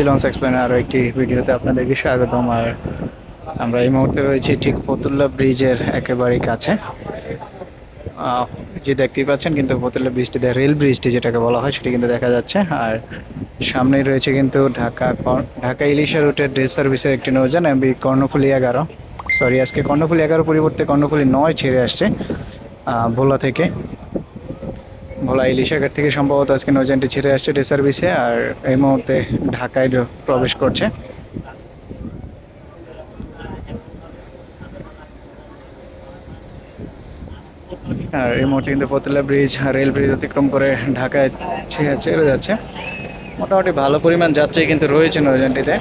Launch এক্সপ্লেনের আরও একটি ভিডিওতে আপনাদেরকে স্বাগতম। আর আমরা এই মুহূর্তে রয়েছি ঠিক ফতুল্লা ব্রিজের একেবারেই কাছে। যে দেখতেই পাচ্ছেন কিন্তু ফতুল্লা ব্রিজটি, রেল ব্রিজটি যেটাকে বলা হয়, সেটি কিন্তু দেখা যাচ্ছে। আর সামনেই রয়েছে কিন্তু ঢাকা ইলিশা রুটের ডে সার্ভিসের একটি নৌযান এমবি কর্ণফুলী 11। সরি, আজকে কর্ণফুলী 11 পরিবর্তে কর্ণফুলী 9 ছেড়ে আসছে ভোলা থেকে। ভোলা ইলিশাঘাট থেকে সম্ভবত আজকে নৌযানটি ছেড়ে আসছে ডে সার্ভিসে, আর এই মুহূর্তে ঢাকায় প্রবেশ করছে। আর এই মুহূর্তে কিন্তু ফতুল্লা ব্রিজ রেল ব্রিজ অতিক্রম করে ঢাকায় ছেড়ে যাচ্ছে। মোটামুটি ভালো পরিমাণ যাত্রী কিন্তু রয়েছে নৌযানটিতে।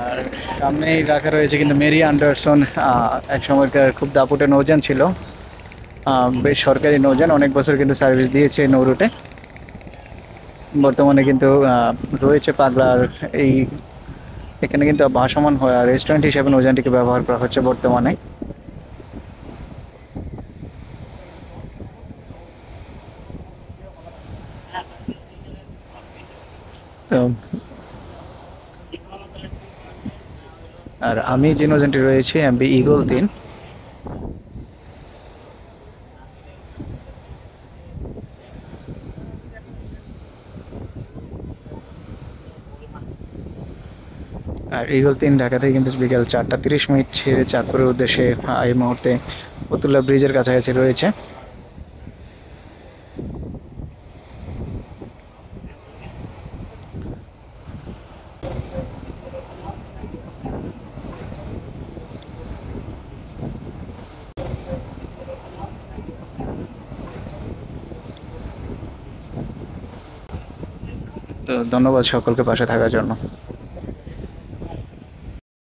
আর সামনেই রাখা রয়েছে কিন্তু মেরি অ্যান্ডারসন, এক সময়কার খুব দাপুটে নৌযান ছিল, বেশ সরকারি নৌযান, অনেক বছর কিন্তু সার্ভিস দিয়েছে নৌ রুটে। বর্তমানে কিন্তু রয়েছে পাগলার এই এখানে কিন্তু ভাসমান রেস্টুরেন্ট হিসেবে নৌযানটিকে ব্যবহার করা হচ্ছে বর্তমানে। তো আর আমি যে নৌযানটি রয়েছে এমবি ঈগল 3। আর ঈগল 3 ঢাকা থেকে কিন্তু বিকেল 4টা 30 মিনিট ছেড়ে চাঁদপুরের উদ্দেশ্যে এই মুহূর্তে ফতুল্লা ব্রিজের কাছাকাছি রয়েছে। তো ধন্যবাদ সকলকে পাশে থাকার জন্য।